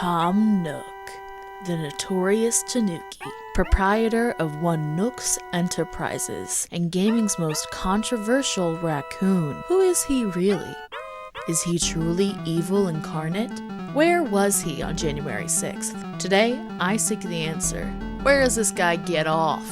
Tom Nook, the notorious Tanuki, proprietor of One Nook's Enterprises and gaming's most controversial raccoon. Who is he really? Is he truly evil incarnate? Where was he on January 6th? Today, I seek the answer. Where does this guy get off?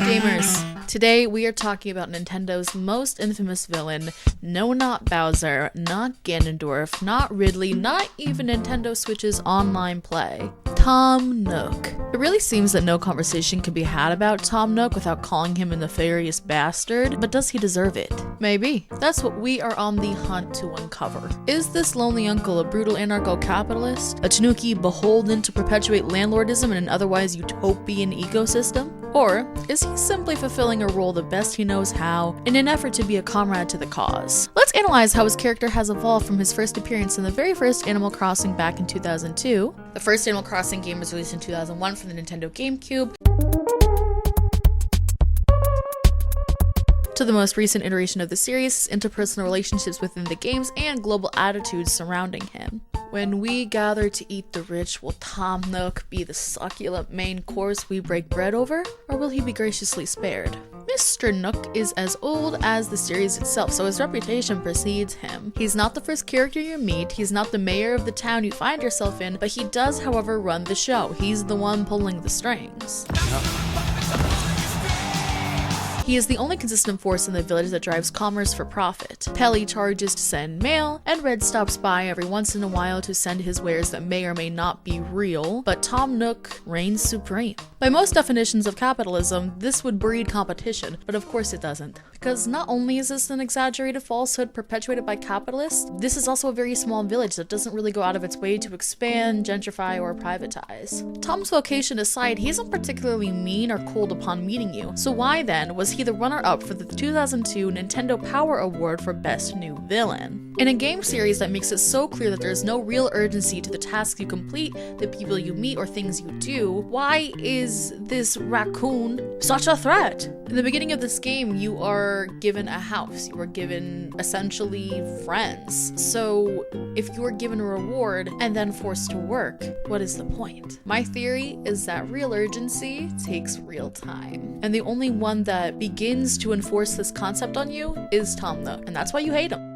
Gamers, today we are talking about Nintendo's most infamous villain. No, not Bowser, not Ganondorf, not Ridley, not even Nintendo Switch's online play. Tom Nook. It really seems that no conversation can be had about Tom Nook without calling him a nefarious bastard, but does he deserve it? Maybe. That's what we are on the hunt to uncover. Is this lonely uncle a brutal anarcho-capitalist? A Tanuki beholden to perpetuate landlordism in an otherwise utopian ecosystem? Or is he simply fulfilling a role the best he knows how in an effort to be a comrade to the cause? Let's analyze how his character has evolved from his first appearance in the very first Animal Crossing back in 2002. The first Animal Crossing game was released in 2001 for the Nintendo GameCube, to the most recent iteration of the series, interpersonal relationships within the games, and global attitudes surrounding him. When we gather to eat the rich, will Tom Nook be the succulent main course we break bread over, or will he be graciously spared? Mr. Nook is as old as the series itself, so his reputation precedes him. He's not the first character you meet, he's not the mayor of the town you find yourself in, but he does, however, run the show. He's the one pulling the strings. He is the only consistent force in the village that drives commerce for profit. Pelly charges to send mail, and Red stops by every once in a while to send his wares that may or may not be real, but Tom Nook reigns supreme. By most definitions of capitalism, this would breed competition, but of course it doesn't. Because not only is this an exaggerated falsehood perpetuated by capitalists, this is also a very small village that doesn't really go out of its way to expand, gentrify, or privatize. Tom's vocation aside, he isn't particularly mean or cold upon meeting you, so why then was he the runner-up for the 2002 Nintendo Power Award for Best New Villain? In a game series that makes it so clear that there's no real urgency to the tasks you complete, the people you meet, or things you do, why is this raccoon such a threat? In the beginning of this game, you are given a house. You are given, essentially, friends. So, if you are given a reward and then forced to work, what is the point? My theory is that real urgency takes real time. And the only one that begins to enforce this concept on you is Tom Nook, and that's why you hate him.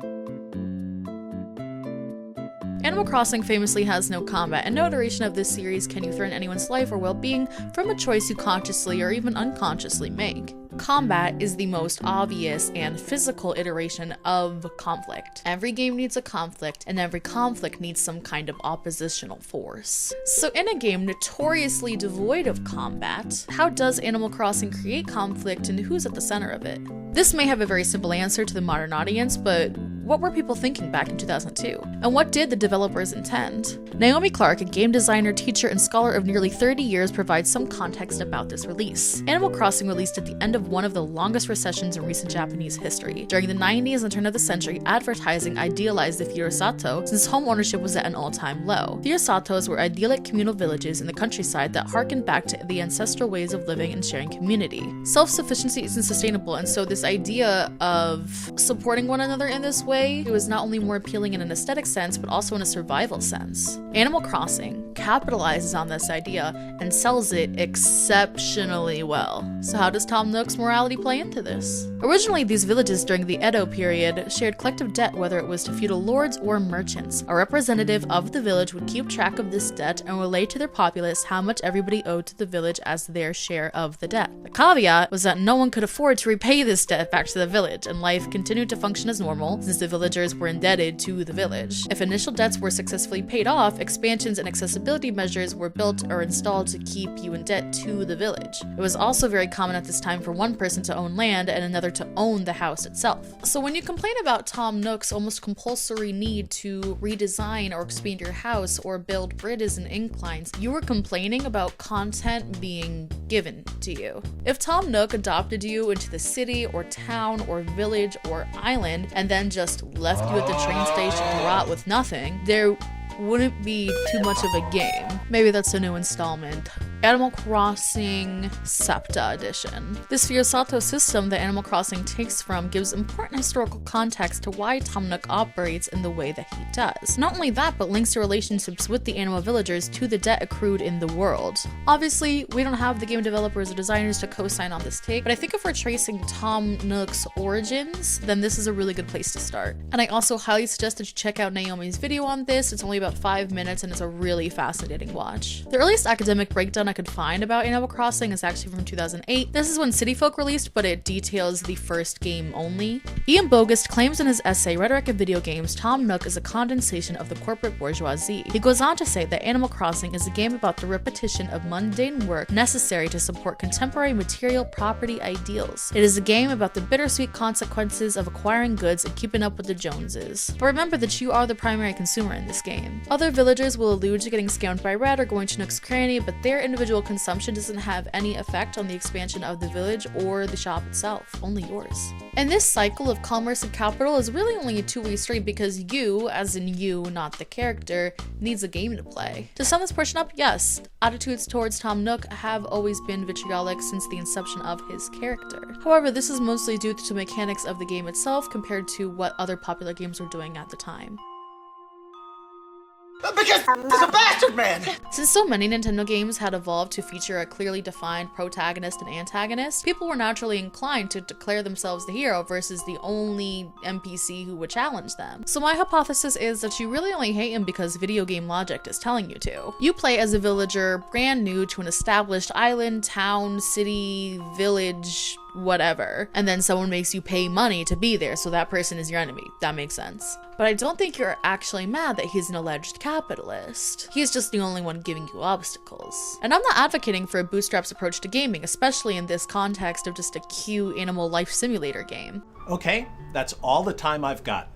Animal Crossing famously has no combat, and no iteration of this series can you threaten anyone's life or well-being from a choice you consciously or even unconsciously make. Combat is the most obvious and physical iteration of conflict. Every game needs a conflict, and every conflict needs some kind of oppositional force. So in a game notoriously devoid of combat, how does Animal Crossing create conflict, and who's at the center of it? This may have a very simple answer to the modern audience, but what were people thinking back in 2002? And what did the developers intend? Naomi Clark, a game designer, teacher, and scholar of nearly 30 years, provides some context about this release. Animal Crossing released at the end of one of the longest recessions in recent Japanese history. During the 90s and turn of the century, advertising idealized the Furusato, since home ownership was at an all-time low. Furusatos were idyllic communal villages in the countryside that harkened back to the ancestral ways of living and sharing community. Self-sufficiency isn't sustainable, and so this idea of supporting one another in this way was not only more appealing in an aesthetic sense, but also in a survival sense. Animal Crossing capitalizes on this idea and sells it exceptionally well. So how does Tom Nook's morality play into this? Originally, these villages during the Edo period shared collective debt, whether it was to feudal lords or merchants. A representative of the village would keep track of this debt and relay to their populace how much everybody owed to the village as their share of the debt. The caveat was that no one could afford to repay this debt back to the village, and life continued to function as normal since the villagers were indebted to the village. If initial debts were successfully paid off, expansions and accessibility measures were built or installed to keep you in debt to the village. It was also very common at this time for one person to own land and another to own the house itself. So when you complain about Tom Nook's almost compulsory need to redesign or expand your house or build bridges and inclines, you were complaining about content being given to you. If Tom Nook adopted you into the city or town or village or island and then just left you at the train station to rot with nothing, there wouldn't be too much of a game. Maybe that's a new installment Animal Crossing Septa Edition. This Fiusato system that Animal Crossing takes from gives important historical context to why Tom Nook operates in the way that he does. Not only that, but links to relationships with the animal villagers to the debt accrued in the world. Obviously, we don't have the game developers or designers to co-sign on this take, but I think if we're tracing Tom Nook's origins, then this is a really good place to start. And I also highly suggest that you check out Naomi's video on this. It's only about 5 minutes and it's a really fascinating watch. The earliest academic breakdown I could find about Animal Crossing is actually from 2008. This is when City Folk released, but it details the first game only. Ian Bogus claims in his essay, Rhetoric of Video Games, Tom Nook is a condensation of the corporate bourgeoisie. He goes on to say that Animal Crossing is a game about the repetition of mundane work necessary to support contemporary material property ideals. It is a game about the bittersweet consequences of acquiring goods and keeping up with the Joneses. But remember that you are the primary consumer in this game. Other villagers will allude to getting scammed by Red or going to Nook's Cranny, but their individual consumption doesn't have any effect on the expansion of the village or the shop itself, only yours. And this cycle of commerce and capital is really only a two-way street because you, as in you, not the character, needs a game to play. To sum this portion up, yes, attitudes towards Tom Nook have always been vitriolic since the inception of his character. However, this is mostly due to the mechanics of the game itself compared to what other popular games were doing at the time. Because he's a bastard, man! Since so many Nintendo games had evolved to feature a clearly defined protagonist and antagonist, people were naturally inclined to declare themselves the hero versus the only NPC who would challenge them. So my hypothesis is that you really only hate him because video game logic is telling you to. You play as a villager brand new to an established island, town, city, village, whatever, and then someone makes you pay money to be there, so that person is your enemy. That makes sense. But I don't think you're actually mad that he's an alleged capitalist. He's just the only one giving you obstacles. And I'm not advocating for a bootstraps approach to gaming, especially in this context of just a cute animal life simulator game. Okay, that's all the time I've got.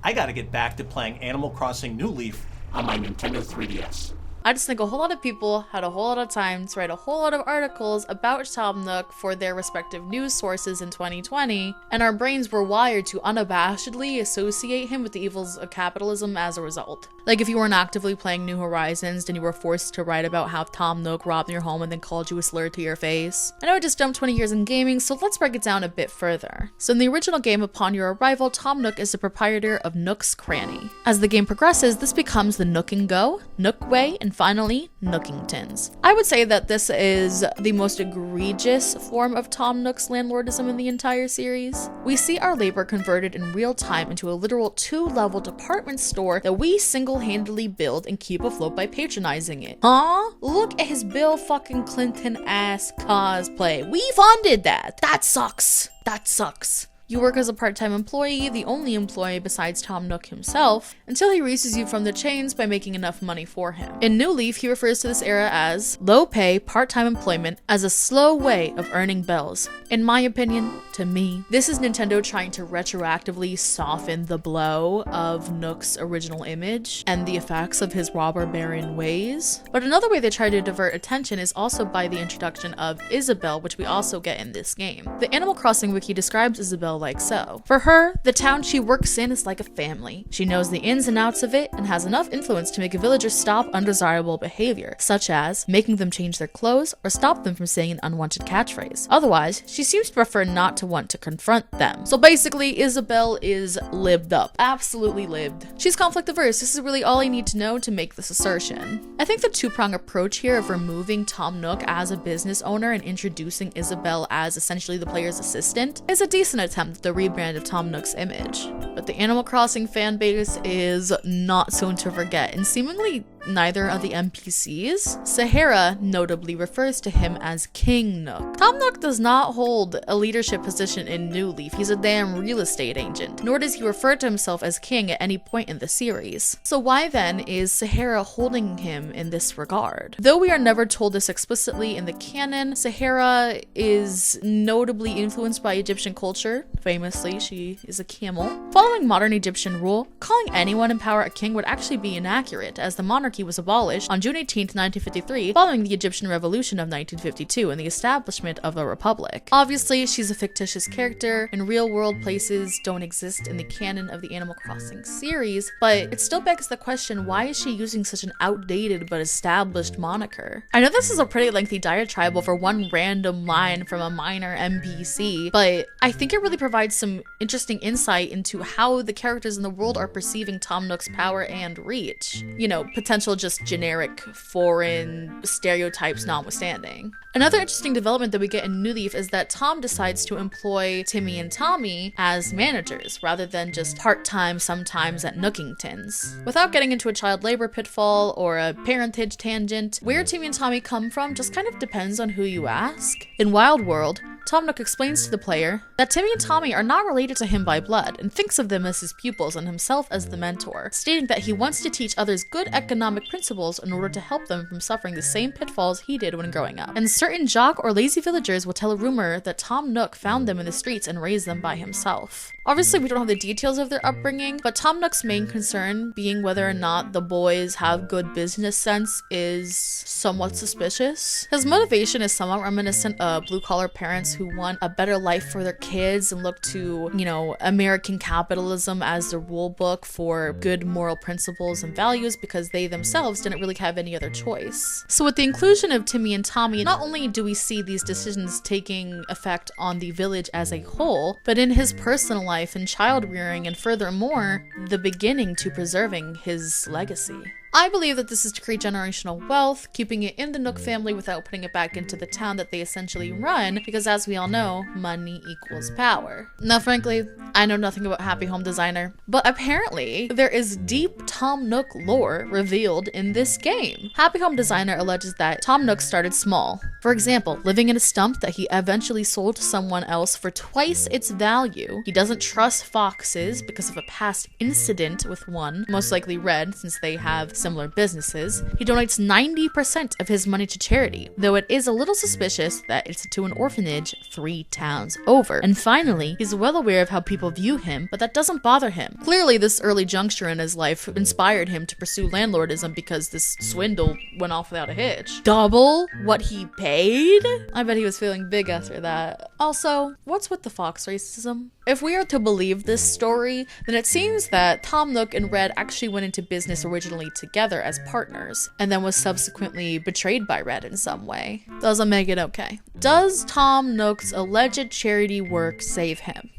I gotta get back to playing Animal Crossing New Leaf on my Nintendo 3DS. I just think a whole lot of people had a whole lot of time to write a whole lot of articles about Tom Nook for their respective news sources in 2020, and our brains were wired to unabashedly associate him with the evils of capitalism as a result. Like if you weren't actively playing New Horizons, then you were forced to write about how Tom Nook robbed your home and then called you a slur to your face. I know I just jumped 20 years in gaming, so let's break it down a bit further. So in the original game, upon your arrival, Tom Nook is the proprietor of Nook's Cranny. As the game progresses, this becomes the Nook and Go, Nook Way, and finally, Nookingtons. I would say that this is the most egregious form of Tom Nook's landlordism in the entire series. We see our labor converted in real time into a literal 2-level department store that we single-handedly build and keep afloat by patronizing it. Huh? Look at his Bill fucking Clinton ass cosplay. We funded that. That sucks. That sucks. You work as a part-time employee, the only employee besides Tom Nook himself, until he releases you from the chains by making enough money for him. In New Leaf, he refers to this era as low-pay, part-time employment as a slow way of earning bells. In my opinion, to me, this is Nintendo trying to retroactively soften the blow of Nook's original image and the effects of his robber baron ways. But another way they try to divert attention is also by the introduction of Isabelle, which we also get in this game. The Animal Crossing Wiki describes Isabelle like so. For her, the town she works in is like a family. She knows the ins and outs of it and has enough influence to make a villager stop undesirable behavior, such as making them change their clothes or stop them from saying an unwanted catchphrase. Otherwise, she seems to prefer not to want to confront them. So basically, Isabelle is lived up. Absolutely lived. She's conflict averse. This is really all I need to know to make this assertion. I think the two-prong approach here of removing Tom Nook as a business owner and introducing Isabelle as essentially the player's assistant is a decent attempt at the rebrand of Tom Nook's image. But the Animal Crossing fanbase is not soon to forget, and seemingly neither of the NPCs. Sahara notably refers to him as King Nook. Tom Nook does not hold a leadership position in New Leaf. He's a damn real estate agent, nor does he refer to himself as king at any point in the series. So why then is Sahara holding him in this regard? Though we are never told this explicitly in the canon, Sahara is notably influenced by Egyptian culture. Famously, she is a camel. Following modern Egyptian rule, calling anyone in power a king would actually be inaccurate, as the monarchy monarchy was abolished on June 18, 1953, following the Egyptian Revolution of 1952 and the establishment of a republic. Obviously, she's a fictitious character, and real-world places don't exist in the canon of the Animal Crossing series, but it still begs the question, why is she using such an outdated but established moniker? I know this is a pretty lengthy diatribe over one random line from a minor NPC, but I think it really provides some interesting insight into how the characters in the world are perceiving Tom Nook's power and reach. You know, potential just generic foreign stereotypes notwithstanding. Another interesting development that we get in New Leaf is that Tom decides to employ Timmy and Tommy as managers, rather than just part-time sometimes at Nookingtons. Without getting into a child labor pitfall or a parentage tangent, where Timmy and Tommy come from just kind of depends on who you ask. In Wild World, Tom Nook explains to the player that Timmy and Tommy are not related to him by blood and thinks of them as his pupils and himself as the mentor, stating that he wants to teach others good economic principles in order to help them from suffering the same pitfalls he did when growing up. And certain jock or lazy villagers will tell a rumor that Tom Nook found them in the streets and raised them by himself. Obviously, we don't have the details of their upbringing, but Tom Nook's main concern being whether or not the boys have good business sense is somewhat suspicious. His motivation is somewhat reminiscent of blue-collar parents who want a better life for their kids and look to, you know, American capitalism as the rule book for good moral principles and values because they themselves didn't really have any other choice. So with the inclusion of Timmy and Tommy, not only do we see these decisions taking effect on the village as a whole, but in his personal life and child rearing, and furthermore, the beginning to preserving his legacy. I believe that this is to create generational wealth, keeping it in the Nook family without putting it back into the town that they essentially run, because as we all know, money equals power. Now frankly, I know nothing about Happy Home Designer, but apparently there is deep Tom Nook lore revealed in this game. Happy Home Designer alleges that Tom Nook started small. For example, living in a stump that he eventually sold to someone else for twice its value. He doesn't trust foxes because of a past incident with one, most likely Red, since they have similar businesses. He donates 90% of his money to charity, though it is a little suspicious that it's to an orphanage 3 towns over. And finally, he's well aware of how people view him, but that doesn't bother him. Clearly, this early juncture in his life inspired him to pursue landlordism because this swindle went off without a hitch. Double what he paid? I bet he was feeling big after that. Also, what's with the fox racism? If we are to believe this story, then it seems that Tom Nook and Red actually went into business originally together as partners, and then was subsequently betrayed by Red in some way. Doesn't make it okay. Does Tom Nook's alleged charity work save him?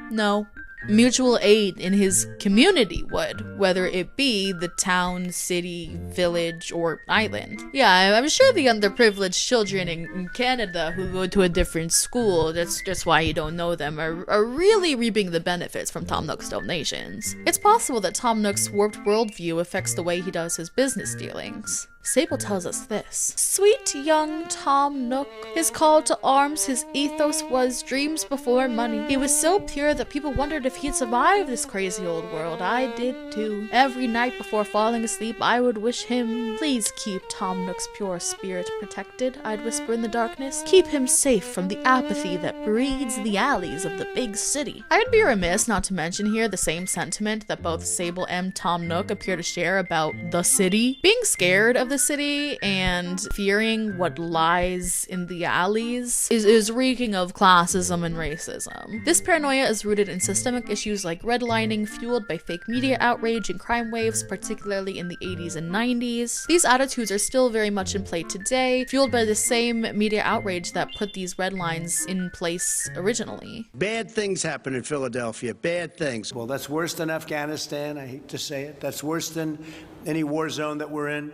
No. Mutual aid in his community would, whether it be the town, city, village, or island. Yeah, I'm sure the underprivileged children in Canada who go to a different school, that's just why you don't know them, are really reaping the benefits from Tom Nook's donations. It's possible that Tom Nook's warped worldview affects the way he does his business dealings. Sable tells us this. Sweet young Tom Nook. His call to arms, his ethos was dreams before money. He was so pure that people wondered if he'd survive this crazy old world. I did too. Every night before falling asleep, I would wish him, please keep Tom Nook's pure spirit protected, I'd whisper in the darkness. Keep him safe from the apathy that breeds the alleys of the big city. I would be remiss not to mention here the same sentiment that both Sable and Tom Nook appear to share about the city. Being scared of the city and fearing what lies in the alleys is reeking of classism and racism. This paranoia is rooted in systemic issues like redlining, fueled by fake media outrage and crime waves, particularly in the 80s and 90s. These attitudes are still very much in play today, fueled by the same media outrage that put these red lines in place originally. Bad things happen in Philadelphia, bad things. Well, that's worse than Afghanistan, I hate to say it. That's worse than any war zone that we're in.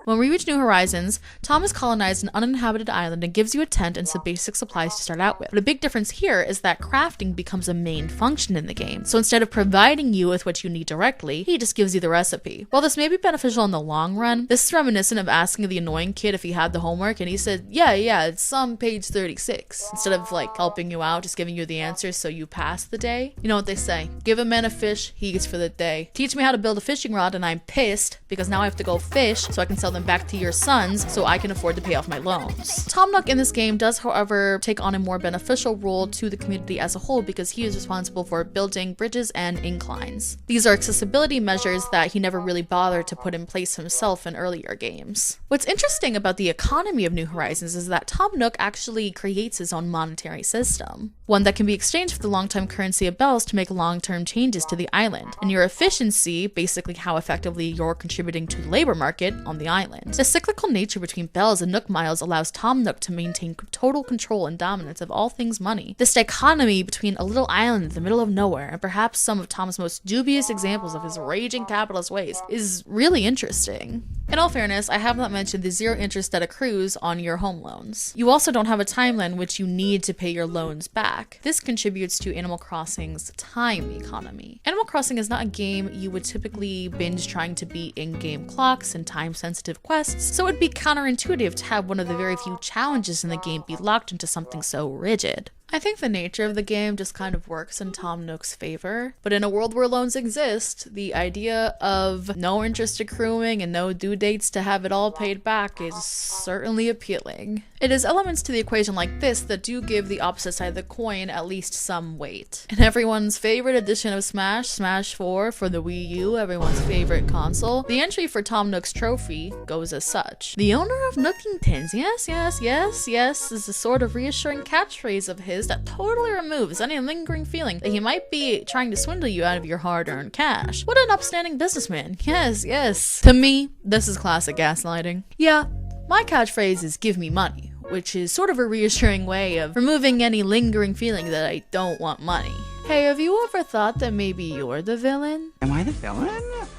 When we reach New Horizons, Tom has colonized an uninhabited island and gives you a tent and some basic supplies to start out with. But a big difference here is that crafting becomes a main function in the game. So instead of providing you with what you need directly, he just gives you the recipe. While this may be beneficial in the long run, this is reminiscent of asking the annoying kid if he had the homework and he said, yeah, it's on page 36. Instead of like helping you out, just giving you the answers so you pass the day. You know what they say, give a man a fish, he eats for the day. Teach me how to build a fishing rod and I'm pissed because now I have to go fish so I can sell them back to your sons so I can afford to pay off my loans. Tom Nook in this game does, however, take on a more beneficial role to the community as a whole because he is responsible for building bridges and inclines. These are accessibility measures that he never really bothered to put in place himself in earlier games. What's interesting about the economy of New Horizons is that Tom Nook actually creates his own monetary system, one that can be exchanged for the long-term currency of bells to make long-term changes to the island, and your efficiency, basically how effectively you're contributing to the labor market on the island. The cyclical nature between bells and Nook miles allows Tom Nook to maintain total control and dominance of all things money. This dichotomy between a little island in the middle of nowhere and perhaps some of Tom's most dubious examples of his raging capitalist ways is really interesting. In all fairness, I have not mentioned the zero interest that accrues on your home loans. You also don't have a timeline in which you need to pay your loans back. This contributes to Animal Crossing's time economy. Animal Crossing is not a game you would typically binge trying to beat in-game clocks and time-sensitive quests, so it'd be counterintuitive to have one of the very few challenges in the game be locked into something so rigid. I think the nature of the game just kind of works in Tom Nook's favor, but in a world where loans exist, the idea of no interest accruing and no due dates to have it all paid back is certainly appealing. It is elements to the equation like this that do give the opposite side of the coin at least some weight. In everyone's favorite edition of Smash, Smash 4 for the Wii U, everyone's favorite console, the entry for Tom Nook's trophy goes as such. The owner of Nookingtons, yes, is a sort of reassuring catchphrase of his that totally removes any lingering feeling that he might be trying to swindle you out of your hard-earned cash. What an upstanding businessman. Yes. To me, this is classic gaslighting. Yeah, my catchphrase is "give me money," which is sort of a reassuring way of removing any lingering feeling that I don't want money. Hey, have you ever thought that maybe you're the villain? Am I the villain?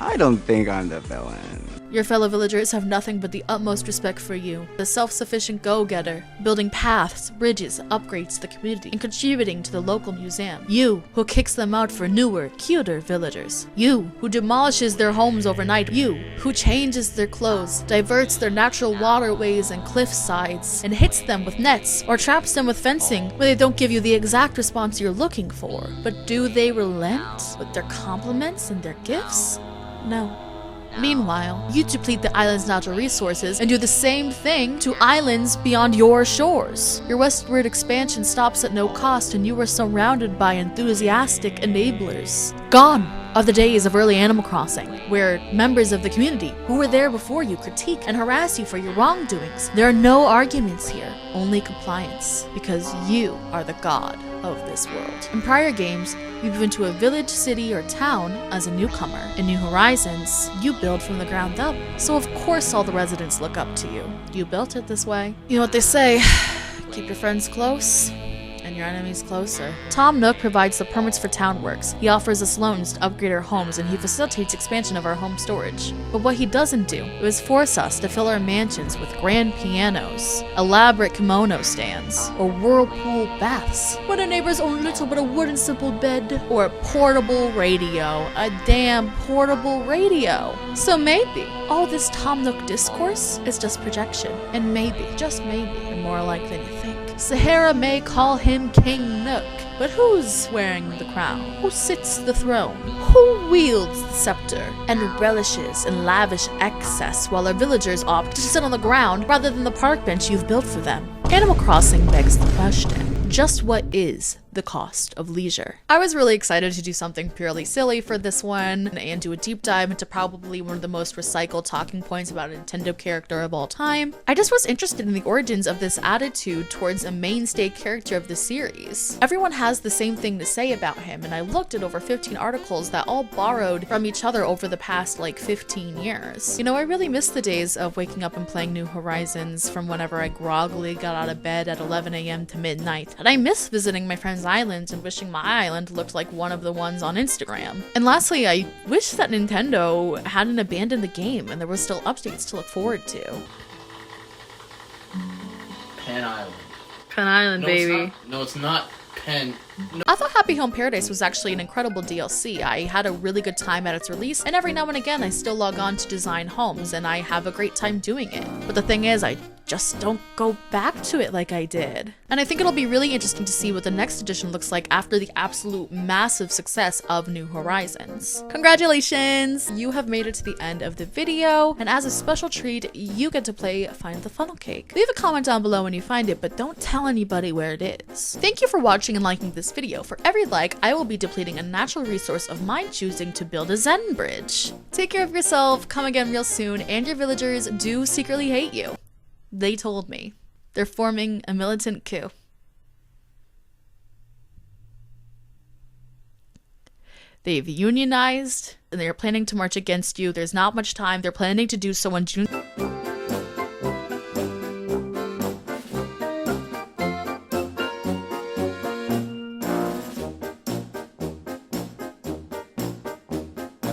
I don't think I'm the villain. Your fellow villagers have nothing but the utmost respect for you, the self-sufficient go-getter, building paths, bridges, upgrades to the community, and contributing to the local museum. You, who kicks them out for newer, cuter villagers. You, who demolishes their homes overnight. You, who changes their clothes, diverts their natural waterways and cliff sides, and hits them with nets, or traps them with fencing where they don't give you the exact response you're looking for. But do they relent with their compliments and their gifts? No. Meanwhile, you deplete the island's natural resources and do the same thing to islands beyond your shores. Your westward expansion stops at no cost and you are surrounded by enthusiastic enablers. Gone are the days of early Animal Crossing, where members of the community who were there before you critique and harass you for your wrongdoings. There are no arguments here, only compliance, because you are the god of this world. In prior games, you move into a village, city, or town as a newcomer. In New Horizons, you build from the ground up, so of course all the residents look up to you. You built it this way. You know what they say, keep your friends close and your enemies closer. Tom Nook provides the permits for town works. He offers us loans to upgrade our homes, and he facilitates expansion of our home storage. But what he doesn't do is force us to fill our mansions with grand pianos, elaborate kimono stands, or whirlpool baths, when our neighbors own little but a wooden simple bed, or a portable radio. A damn portable radio. So maybe all this Tom Nook discourse is just projection, and maybe, just maybe, you're more alike than you think. Sahara may call him King Nook, but who's wearing the crown? Who sits the throne? Who wields the scepter and relishes in lavish excess while our villagers opt to sit on the ground rather than the park bench you've built for them? Animal Crossing begs the question, just what is the cost of leisure? I was really excited to do something purely silly for this one and do a deep dive into probably one of the most recycled talking points about a Nintendo character of all time. I just was interested in the origins of this attitude towards a mainstay character of the series. Everyone has the same thing to say about him, and I looked at over 15 articles that all borrowed from each other over the past 15 years. You know, I really miss the days of waking up and playing New Horizons from whenever I groggily got out of bed at 11 a.m. to midnight. And I miss visiting my friends' islands and wishing my island looked like one of the ones on Instagram. And lastly, I wish that Nintendo hadn't abandoned the game and there were still updates to look forward to. Penn Island. Penn Island, baby. No, it's not Penn I thought Happy Home Paradise was actually an incredible DLC. I had a really good time at its release, and every now and again I still log on to design homes, and I have a great time doing it. But the thing is, I just don't go back to it like I did. And I think it'll be really interesting to see what the next edition looks like after the absolute massive success of New Horizons. Congratulations! You have made it to the end of the video, and as a special treat, you get to play Find the Funnel Cake. Leave a comment down below when you find it, but don't tell anybody where it is. Thank you for watching and liking this video. For every like, I will be depleting a natural resource of my choosing to build a Zen bridge. Take care of yourself, come again real soon, and your villagers do secretly hate you. They told me. They're forming a militant coup. They've unionized, and they're planning to march against you. There's not much time. They're planning to do so on June...